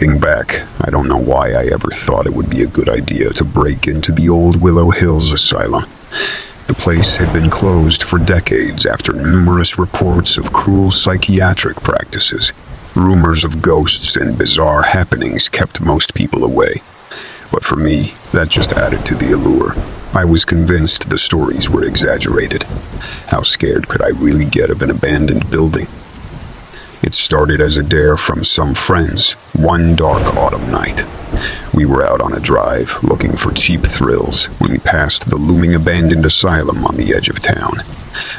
Looking back, I don't know why I ever thought it would be a good idea to break into the old Willow Hills Asylum. The place had been closed for decades after numerous reports of cruel psychiatric practices. Rumors of ghosts and bizarre happenings kept most people away. But for me, that just added to the allure. I was convinced the stories were exaggerated. How scared could I really get of an abandoned building? It started as a dare from some friends, one dark autumn night. We were out on a drive, looking for cheap thrills, when we passed the looming abandoned asylum on the edge of town.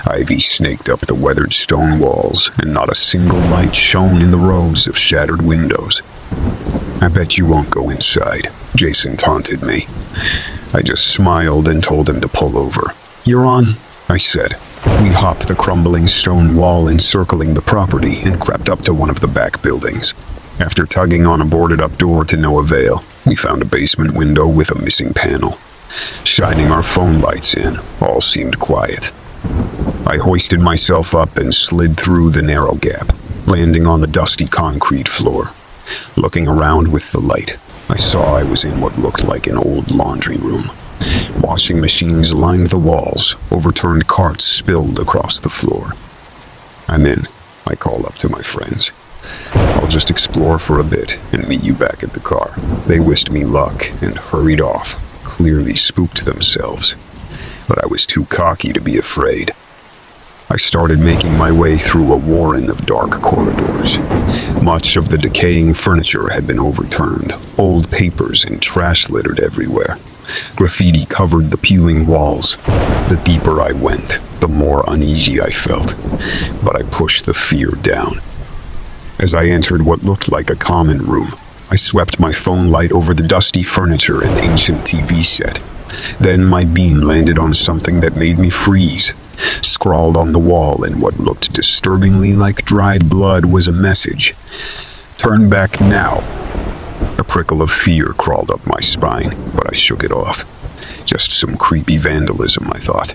Ivy snaked up the weathered stone walls, and not a single light shone in the rows of shattered windows. "I bet you won't go inside," Jason taunted me. I just smiled and told him to pull over. "You're on," I said. We hopped the crumbling stone wall encircling the property and crept up to one of the back buildings. After tugging on a boarded-up door to no avail, we found a basement window with a missing panel. Shining our phone lights in, all seemed quiet. I hoisted myself up and slid through the narrow gap, landing on the dusty concrete floor. Looking around with the light, I saw I was in what looked like an old laundry room. Washing machines lined the walls, overturned carts spilled across the floor. "I'm in," I called up to my friends. "I'll just explore for a bit and meet you back at the car." They wished me luck and hurried off, clearly spooked themselves. But I was too cocky to be afraid. I started making my way through a warren of dark corridors. Much of the decaying furniture had been overturned, old papers and trash littered everywhere. Graffiti covered the peeling walls. The deeper I went, the more uneasy I felt, but I pushed the fear down. As I entered what looked like a common room, I swept my phone light over the dusty furniture and ancient TV set. Then my beam landed on something that made me freeze. Scrawled on the wall in what looked disturbingly like dried blood was a message. "Turn back now." A prickle of fear crawled up my spine, but I shook it off. Just some creepy vandalism, I thought.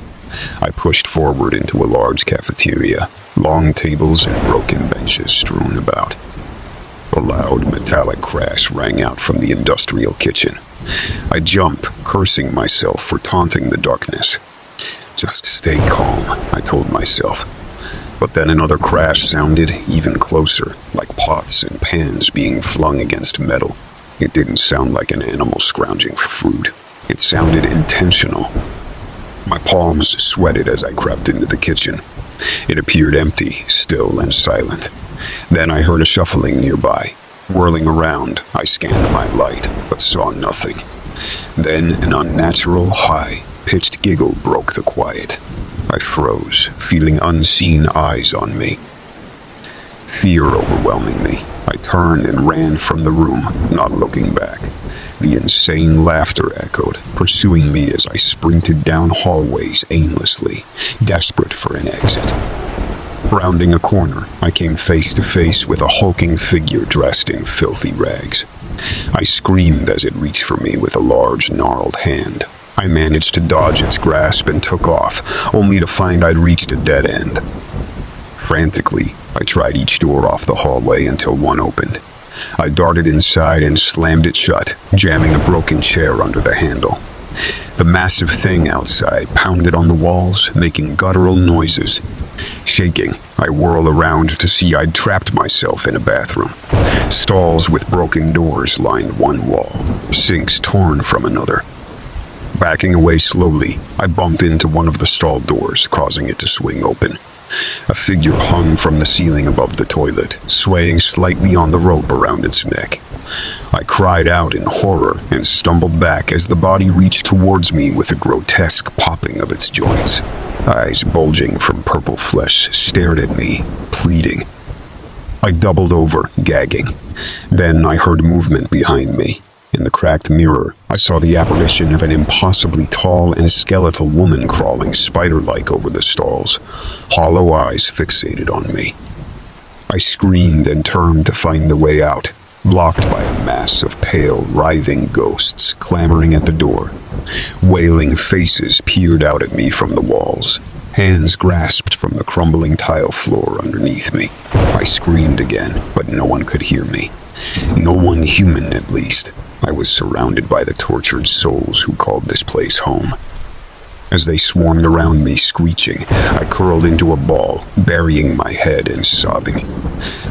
I pushed forward into a large cafeteria, long tables and broken benches strewn about. A loud metallic crash rang out from the industrial kitchen. I jumped, cursing myself for taunting the darkness. "Just stay calm," I told myself. But then another crash sounded even closer, like pots and pans being flung against metal. It didn't sound like an animal scrounging for food. It sounded intentional. My palms sweated as I crept into the kitchen. It appeared empty, still and silent. Then I heard a shuffling nearby. Whirling around, I scanned my light, but saw nothing. Then an unnatural, high-pitched giggle broke the quiet. I froze, feeling unseen eyes on me. Fear overwhelming me, I turned and ran from the room, not looking back. The insane laughter echoed, pursuing me as I sprinted down hallways aimlessly, desperate for an exit. Rounding a corner, I came face to face with a hulking figure dressed in filthy rags. I screamed as it reached for me with a large, gnarled hand. I managed to dodge its grasp and took off, only to find I'd reached a dead end. Frantically, I tried each door off the hallway until one opened. I darted inside and slammed it shut, jamming a broken chair under the handle. The massive thing outside pounded on the walls, making guttural noises. Shaking, I whirl around to see I'd trapped myself in a bathroom. Stalls with broken doors lined one wall, sinks torn from another. Backing away slowly, I bumped into one of the stall doors, causing it to swing open. A figure hung from the ceiling above the toilet, swaying slightly on the rope around its neck. I cried out in horror and stumbled back as the body reached towards me with a grotesque popping of its joints. Eyes bulging from purple flesh stared at me, pleading. I doubled over, gagging. Then I heard movement behind me. In the cracked mirror, I saw the apparition of an impossibly tall and skeletal woman crawling spider-like over the stalls, hollow eyes fixated on me. I screamed and turned to find the way out, blocked by a mass of pale, writhing ghosts clamoring at the door. Wailing faces peered out at me from the walls. Hands grasped from the crumbling tile floor underneath me. I screamed again, but no one could hear me. No one human, at least. I was surrounded by the tortured souls who called this place home. As they swarmed around me, screeching, I curled into a ball, burying my head and sobbing.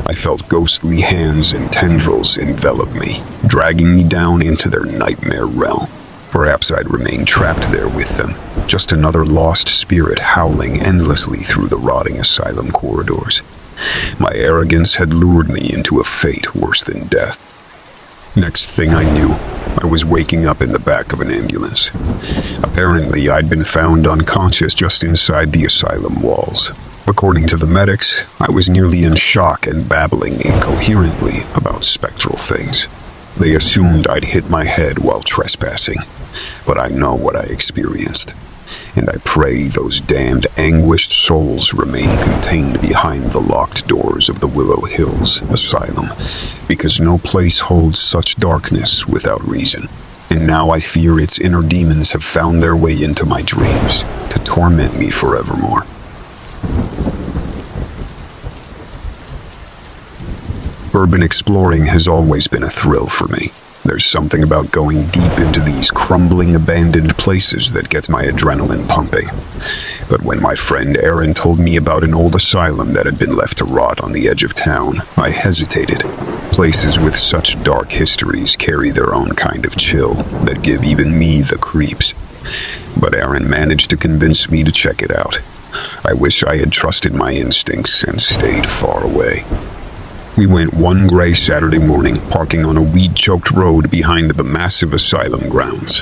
I felt ghostly hands and tendrils envelop me, dragging me down into their nightmare realm. Perhaps I'd remain trapped there with them, just another lost spirit howling endlessly through the rotting asylum corridors. My arrogance had lured me into a fate worse than death. Next thing I knew, I was waking up in the back of an ambulance. Apparently, I'd been found unconscious just inside the asylum walls. According to the medics, I was nearly in shock and babbling incoherently about spectral things. They assumed I'd hit my head while trespassing, but I know what I experienced. And I pray those damned anguished souls remain contained behind the locked doors of the Willow Hills Asylum, because no place holds such darkness without reason. And now I fear its inner demons have found their way into my dreams to torment me forevermore. Urban exploring has always been a thrill for me. There's something about going deep into these crumbling, abandoned places that gets my adrenaline pumping. But when my friend Aaron told me about an old asylum that had been left to rot on the edge of town, I hesitated. Places with such dark histories carry their own kind of chill that give even me the creeps. But Aaron managed to convince me to check it out. I wish I had trusted my instincts and stayed far away. We went one gray Saturday morning, parking on a weed-choked road behind the massive asylum grounds.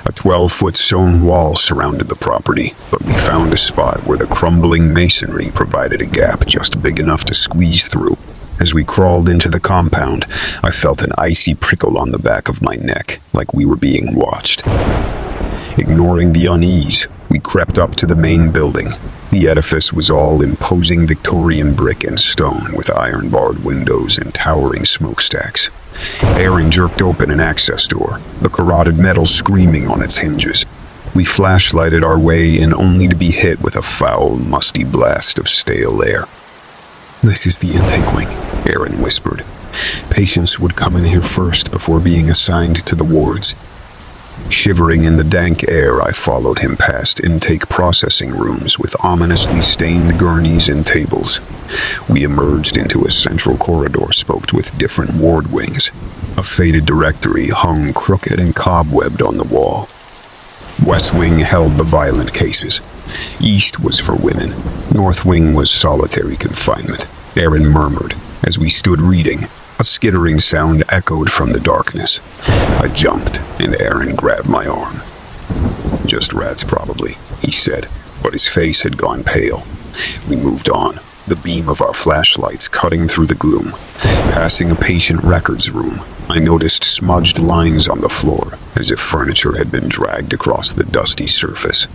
A 12-foot stone wall surrounded the property, but we found a spot where the crumbling masonry provided a gap just big enough to squeeze through. As we crawled into the compound, I felt an icy prickle on the back of my neck, like we were being watched. Ignoring the unease, we crept up to the main building. The edifice was all imposing Victorian brick and stone with iron-barred windows and towering smokestacks. Aaron jerked open an access door, the corroded metal screaming on its hinges. We flashlighted our way in only to be hit with a foul, musty blast of stale air. "This is the intake wing," Aaron whispered. "Patients would come in here first before being assigned to the wards." Shivering in the dank air, I followed him past intake processing rooms with ominously stained gurneys and tables. We emerged into a central corridor spoked with different ward wings. A faded directory hung crooked and cobwebbed on the wall. West Wing held the violent cases. East was for women. North Wing was solitary confinement, Aaron murmured as we stood reading. A skittering sound echoed from the darkness. I jumped, and Aaron grabbed my arm. "Just rats, probably," he said, but his face had gone pale. We moved on, the beam of our flashlights cutting through the gloom. Passing a patient records room, I noticed smudged lines on the floor, as if furniture had been dragged across the dusty surface.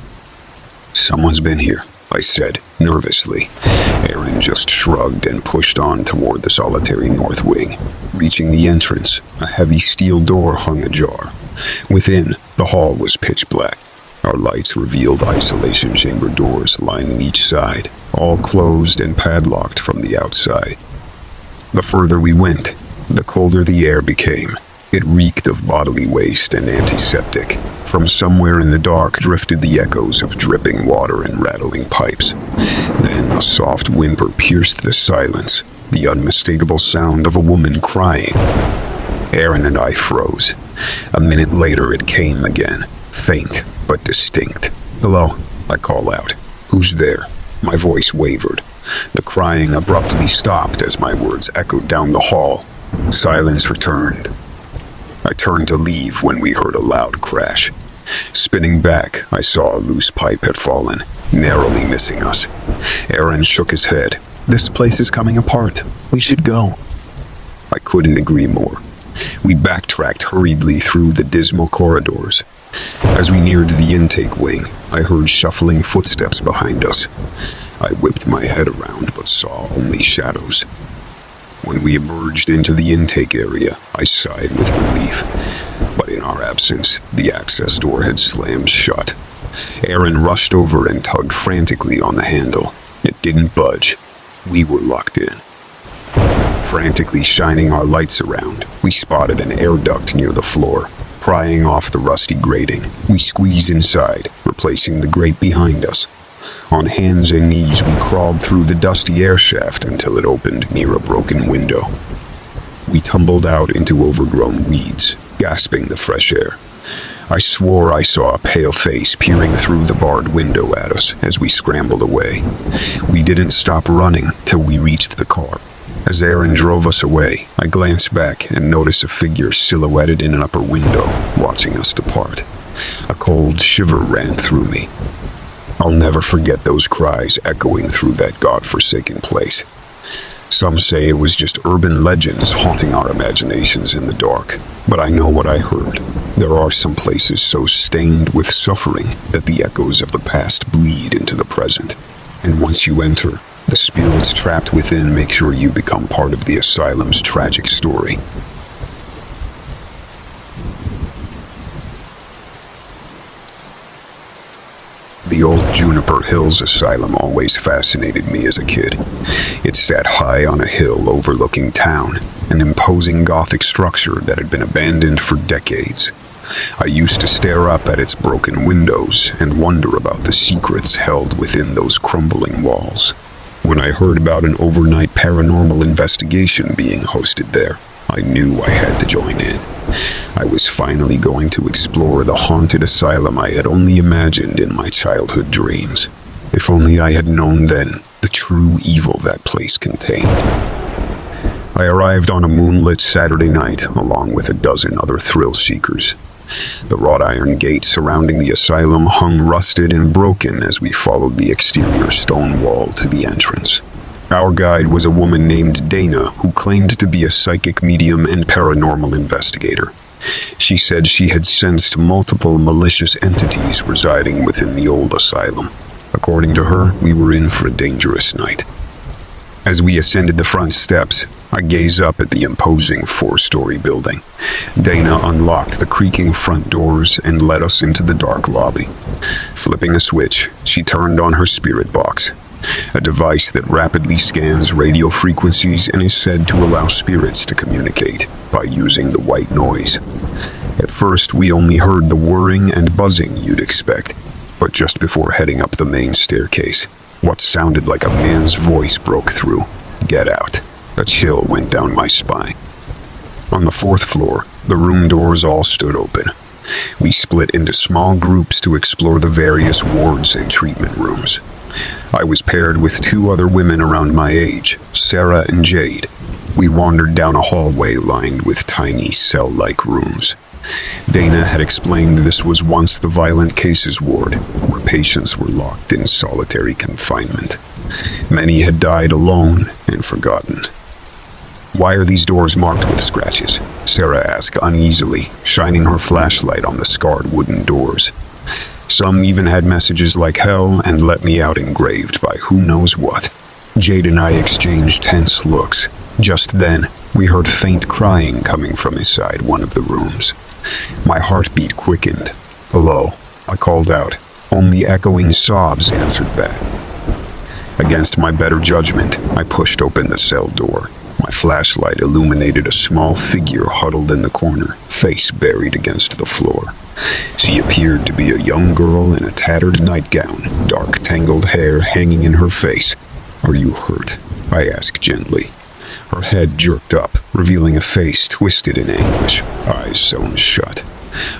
"Someone's been here," I said, nervously. Aaron just shrugged and pushed on toward the solitary north wing. Reaching the entrance, a heavy steel door hung ajar. Within, the hall was pitch black. Our lights revealed isolation chamber doors lining each side, all closed and padlocked from the outside. The further we went, the colder the air became. It reeked of bodily waste and antiseptic. From somewhere in the dark drifted the echoes of dripping water and rattling pipes. Then a soft whimper pierced the silence, the unmistakable sound of a woman crying. Aaron and I froze. A minute later it came again, faint but distinct. "Hello," I call out. "Who's there?" My voice wavered. The crying abruptly stopped as my words echoed down the hall. Silence returned. I turned to leave when we heard a loud crash. Spinning back, I saw a loose pipe had fallen, narrowly missing us. Aaron shook his head. "This place is coming apart. We should go." I couldn't agree more. We backtracked hurriedly through the dismal corridors. As we neared the intake wing, I heard shuffling footsteps behind us. I whipped my head around but saw only shadows. When we emerged into the intake area, I sighed with relief. But in our absence, the access door had slammed shut. Aaron rushed over and tugged frantically on the handle. It didn't budge. We were locked in. Frantically shining our lights around, we spotted an air duct near the floor. Prying off the rusty grating, we squeezed inside, replacing the grate behind us. On hands and knees, we crawled through the dusty air shaft until it opened near a broken window. We tumbled out into overgrown weeds, gasping the fresh air. I swore I saw a pale face peering through the barred window at us as we scrambled away. We didn't stop running till we reached the car. As Aaron drove us away, I glanced back and noticed a figure silhouetted in an upper window, watching us depart. A cold shiver ran through me. I'll never forget those cries echoing through that godforsaken place. Some say it was just urban legends haunting our imaginations in the dark, but I know what I heard. There are some places so stained with suffering that the echoes of the past bleed into the present. And once you enter, the spirits trapped within make sure you become part of the asylum's tragic story. The old Juniper Hills Asylum always fascinated me as a kid. It sat high on a hill overlooking town, an imposing Gothic structure that had been abandoned for decades. I used to stare up at its broken windows and wonder about the secrets held within those crumbling walls. When I heard about an overnight paranormal investigation being hosted there, I knew I had to join in. I was finally going to explore the haunted asylum I had only imagined in my childhood dreams. If only I had known then the true evil that place contained. I arrived on a moonlit Saturday night along with a dozen other thrill seekers. The wrought iron gate surrounding the asylum hung rusted and broken as we followed the exterior stone wall to the entrance. Our guide was a woman named Dana who claimed to be a psychic medium and paranormal investigator. She said she had sensed multiple malicious entities residing within the old asylum. According to her, we were in for a dangerous night. As we ascended the front steps, I gazed up at the imposing 4-story building. Dana unlocked the creaking front doors and led us into the dark lobby. Flipping a switch, she turned on her spirit box, a device that rapidly scans radio frequencies and is said to allow spirits to communicate by using the white noise. At first, we only heard the whirring and buzzing you'd expect, but just before heading up the main staircase, what sounded like a man's voice broke through. "Get out." A chill went down my spine. On the 4th floor, the room doors all stood open. We split into small groups to explore the various wards and treatment rooms. I was paired with 2 other women around my age, Sarah and Jade. We wandered down a hallway lined with tiny cell-like rooms. Dana had explained this was once the violent cases ward, where patients were locked in solitary confinement. Many had died alone and forgotten. "Why are these doors marked with scratches?" Sarah asked uneasily, shining her flashlight on the scarred wooden doors. Some even had messages like "hell" and "let me out" engraved by who knows what. Jade and I exchanged tense looks. Just then, we heard faint crying coming from inside one of the rooms. My heartbeat quickened. "Hello," I called out. Only echoing sobs answered back. Against my better judgment, I pushed open the cell door. My flashlight illuminated a small figure huddled in the corner, face buried against the floor. She appeared to be a young girl in a tattered nightgown, dark tangled hair hanging in her face. "Are you hurt?" I asked gently. Her head jerked up, revealing a face twisted in anguish, eyes sewn shut.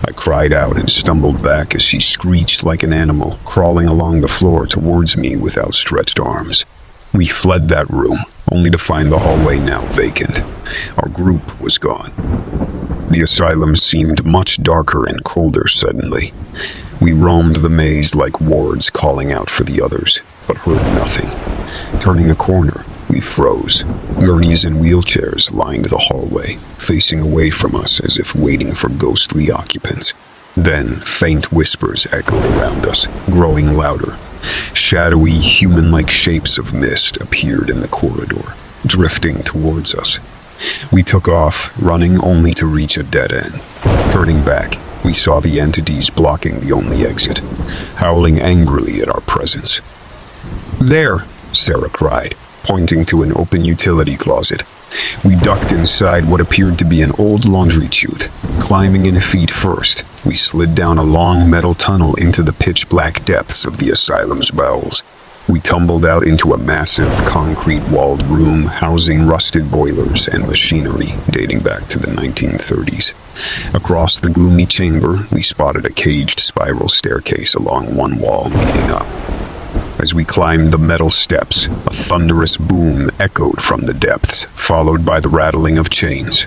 I cried out and stumbled back as she screeched like an animal, crawling along the floor towards me with outstretched arms. We fled that room, only to find the hallway now vacant. Our group was gone. The asylum seemed much darker and colder suddenly. We roamed the maze like wards calling out for the others, but heard nothing. Turning a corner, we froze. Gurneys and wheelchairs lined the hallway, facing away from us as if waiting for ghostly occupants. Then faint whispers echoed around us, growing louder. Shadowy, human-like shapes of mist appeared in the corridor, drifting towards us. We took off, running only to reach a dead end. Turning back, we saw the entities blocking the only exit, howling angrily at our presence. "There!" Sarah cried, pointing to an open utility closet. We ducked inside what appeared to be an old laundry chute. Climbing in feet first, we slid down a long metal tunnel into the pitch-black depths of the asylum's bowels. We tumbled out into a massive, concrete-walled room housing rusted boilers and machinery dating back to the 1930s. Across the gloomy chamber, we spotted a caged spiral staircase along one wall leading up. As we climbed the metal steps, a thunderous boom echoed from the depths, followed by the rattling of chains.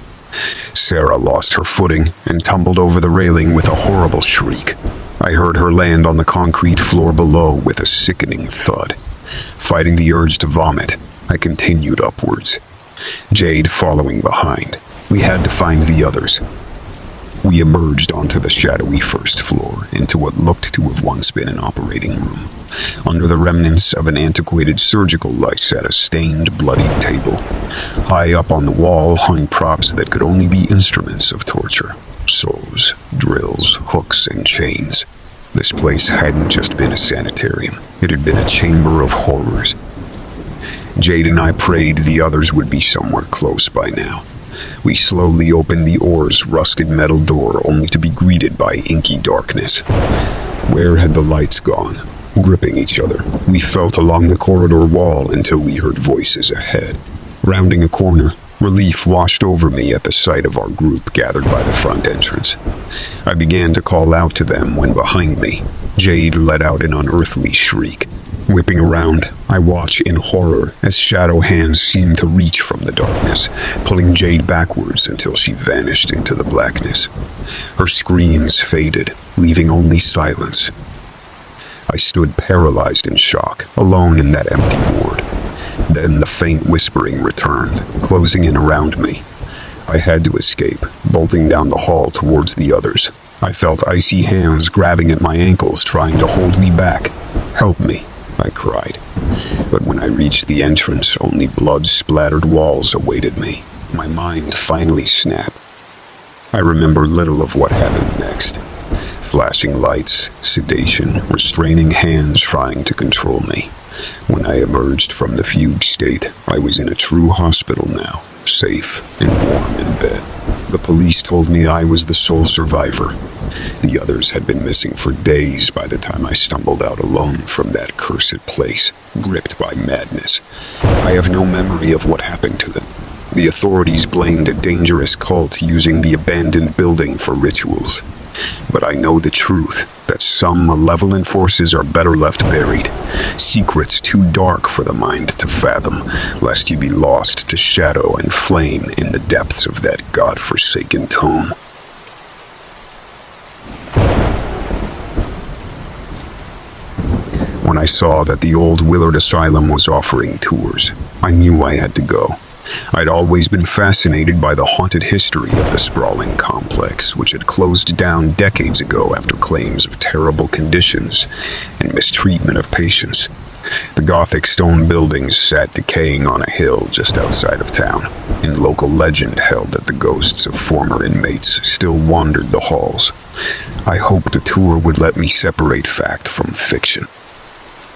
Sarah lost her footing and tumbled over the railing with a horrible shriek. I heard her land on the concrete floor below with a sickening thud. Fighting the urge to vomit, I continued upwards, Jade following behind. We had to find the others. We emerged onto the shadowy first floor, into what looked to have once been an operating room. Under the remnants of an antiquated surgical light sat a stained, bloodied table. High up on the wall hung props that could only be instruments of torture. Saws, drills, hooks, and chains. This place hadn't just been a sanitarium. It had been a chamber of horrors. Jade and I prayed the others would be somewhere close by now. We slowly opened the oar's rusted metal door, only to be greeted by inky darkness. Where had the lights gone? Gripping each other, we felt along the corridor wall until we heard voices ahead. Rounding a corner, relief washed over me at the sight of our group gathered by the front entrance. I began to call out to them when behind me, Jade let out an unearthly shriek. Whipping around, I watch in horror as shadow hands seem to reach from the darkness, pulling Jade backwards until she vanished into the blackness. Her screams faded, leaving only silence. I stood paralyzed in shock, alone in that empty ward. Then the faint whispering returned, closing in around me. I had to escape, bolting down the hall towards the others. I felt icy hands grabbing at my ankles, trying to hold me back. "Help me," I cried. But when I reached the entrance, only blood-splattered walls awaited me. My mind finally snapped. I remember little of what happened next. Flashing lights, sedation, restraining hands trying to control me. When I emerged from the fugue state, I was in a true hospital now, safe and warm in bed. The police told me I was the sole survivor. The others had been missing for days by the time I stumbled out alone from that cursed place, gripped by madness. I have no memory of what happened to them. The authorities blamed a dangerous cult using the abandoned building for rituals. But I know the truth, that some malevolent forces are better left buried. Secrets too dark for the mind to fathom, lest you be lost to shadow and flame in the depths of that God-forsaken tomb. When I saw that the old Willard Asylum was offering tours, I knew I had to go. I'd always been fascinated by the haunted history of the sprawling complex, which had closed down decades ago after claims of terrible conditions and mistreatment of patients. The Gothic stone buildings sat decaying on a hill just outside of town, and local legend held that the ghosts of former inmates still wandered the halls. I hoped a tour would let me separate fact from fiction.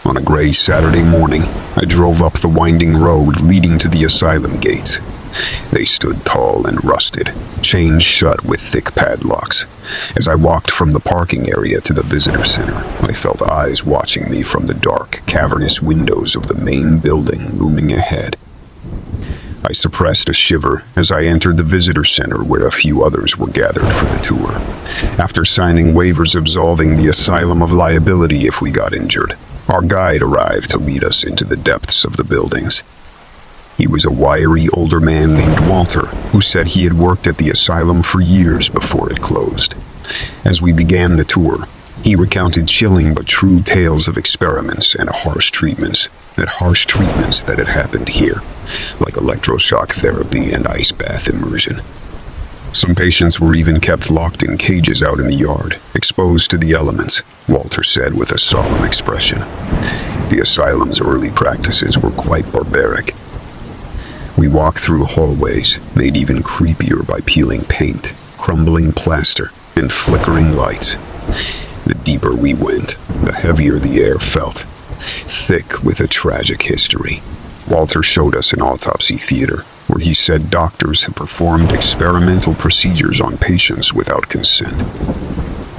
On a gray Saturday morning, I drove up the winding road leading to the asylum gates. They stood tall and rusted, chained shut with thick padlocks. As I walked from the parking area to the visitor center, I felt eyes watching me from the dark, cavernous windows of the main building looming ahead. I suppressed a shiver as I entered the visitor center where a few others were gathered for the tour. After signing waivers absolving the asylum of liability if we got injured, our guide arrived to lead us into the depths of the buildings. He was a wiry older man named Walter, who said he had worked at the asylum for years before it closed. As we began the tour, he recounted chilling but true tales of experiments and harsh treatments that had happened here, like electroshock therapy and ice bath immersion. Some patients were even kept locked in cages out in the yard, exposed to the elements, Walter said with a solemn expression. The asylum's early practices were quite barbaric. We walked through hallways, made even creepier by peeling paint, crumbling plaster, and flickering lights. The deeper we went, the heavier the air felt, thick with a tragic history. Walter showed us an autopsy theater, where he said doctors had performed experimental procedures on patients without consent.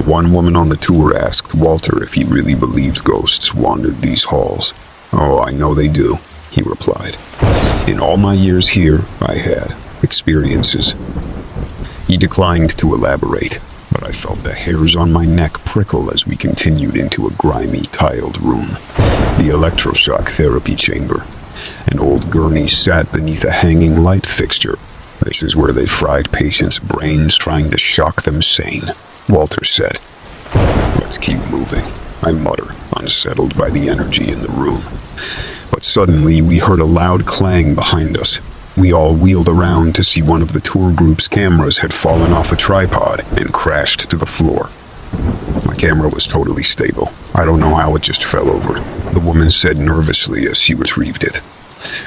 One woman on the tour asked Walter if he really believed ghosts wandered these halls. "Oh, I know they do," he replied. "In all my years here, I had experiences." He declined to elaborate, but I felt the hairs on my neck prickle as we continued into a grimy, tiled room, the electroshock therapy chamber. An old gurney sat beneath a hanging light fixture. "This is where they fried patients' brains trying to shock them sane," Walter said. "Let's keep moving," I mutter, unsettled by the energy in the room. But suddenly we heard a loud clang behind us. We all wheeled around to see one of the tour group's cameras had fallen off a tripod and crashed to the floor. "My camera was totally stable. I don't know how it just fell over," the woman said nervously as she retrieved it.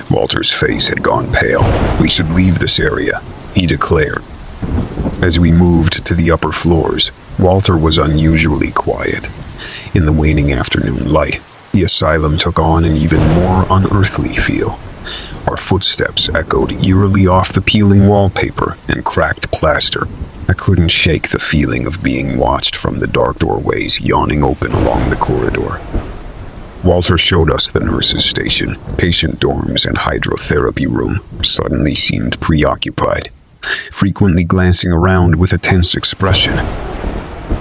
Walter's face had gone pale. "We should leave this area," he declared. As we moved to the upper floors, Walter was unusually quiet. In the waning afternoon light, the asylum took on an even more unearthly feel. Our footsteps echoed eerily off the peeling wallpaper and cracked plaster. I couldn't shake the feeling of being watched from the dark doorways yawning open along the corridor. Walter showed us the nurses' station. Patient dorms and hydrotherapy room suddenly seemed preoccupied, frequently glancing around with a tense expression.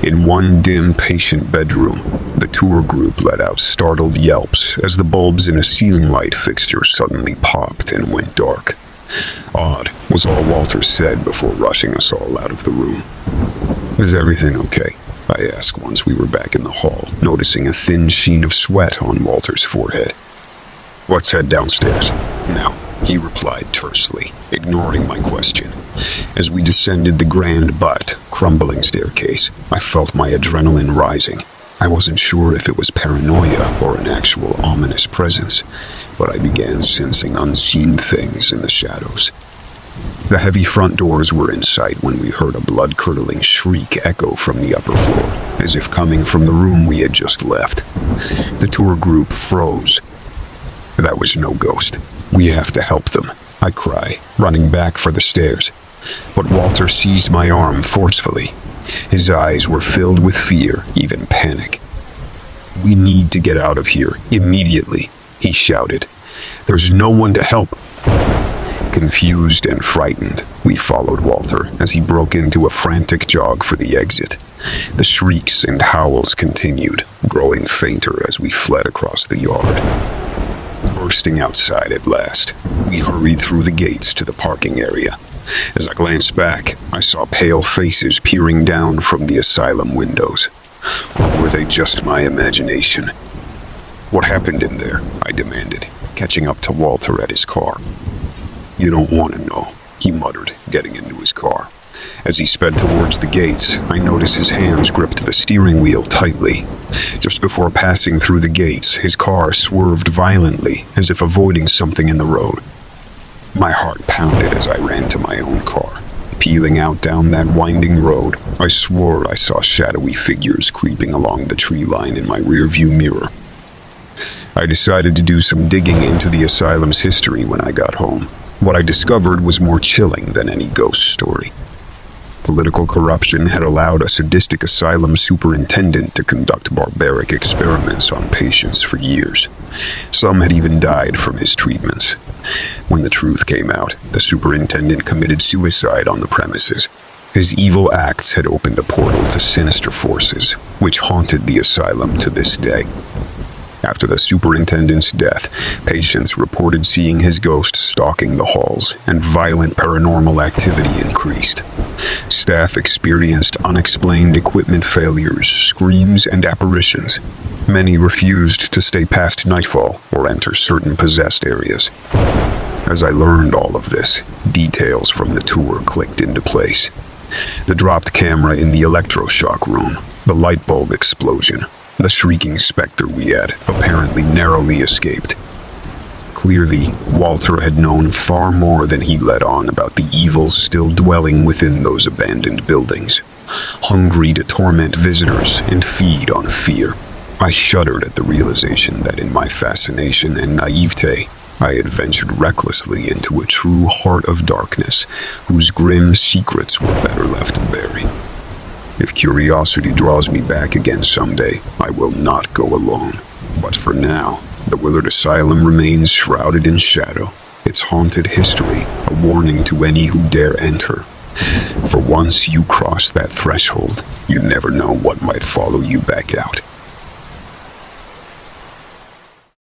In one dim patient bedroom, the tour group let out startled yelps as the bulbs in a ceiling light fixture suddenly popped and went dark. "Odd," was all Walter said before rushing us all out of the room. "Is everything okay?" I asked once we were back in the hall, noticing a thin sheen of sweat on Walter's forehead. "Let's head downstairs." "No," he replied tersely, ignoring my question. As we descended the grand but crumbling staircase, I felt my adrenaline rising. I wasn't sure if it was paranoia or an actual ominous presence, but I began sensing unseen things in the shadows. The heavy front doors were in sight when we heard a blood-curdling shriek echo from the upper floor, as if coming from the room we had just left. The tour group froze. "That was no ghost. We have to help them," I cried, running back for the stairs. But Walter seized my arm forcefully. His eyes were filled with fear, even panic. "We need to get out of here, immediately," he shouted. "There's no one to help." Confused and frightened, we followed Walter as he broke into a frantic jog for the exit. The shrieks and howls continued, growing fainter as we fled across the yard. Bursting outside at last, we hurried through the gates to the parking area. As I glanced back, I saw pale faces peering down from the asylum windows. Or were they just my imagination? "What happened in there?" I demanded, catching up to Walter at his car. "You don't want to know," he muttered, getting into his car. As he sped towards the gates, I noticed his hands gripped the steering wheel tightly. Just before passing through the gates, his car swerved violently, as if avoiding something in the road. My heart pounded as I ran to my own car. Peeling out down that winding road, I swore I saw shadowy figures creeping along the tree line in my rearview mirror. I decided to do some digging into the asylum's history when I got home. What I discovered was more chilling than any ghost story. Political corruption had allowed a sadistic asylum superintendent to conduct barbaric experiments on patients for years. Some had even died from his treatments. When the truth came out, the superintendent committed suicide on the premises. His evil acts had opened a portal to sinister forces, which haunted the asylum to this day. After the superintendent's death, patients reported seeing his ghost stalking the halls, and violent paranormal activity increased. Staff experienced unexplained equipment failures, screams, and apparitions. Many refused to stay past nightfall or enter certain possessed areas. As I learned all of this, details from the tour clicked into place. The dropped camera in the electroshock room, the light bulb explosion, the shrieking specter we had apparently narrowly escaped. Clearly, Walter had known far more than he let on about the evils still dwelling within those abandoned buildings, hungry to torment visitors and feed on fear. I shuddered at the realization that in my fascination and naivete, I had ventured recklessly into a true heart of darkness, whose grim secrets were better left buried. If curiosity draws me back again someday, I will not go alone. But for now, the Willard Asylum remains shrouded in shadow, its haunted history a warning to any who dare enter. For once you cross that threshold, you never know what might follow you back out.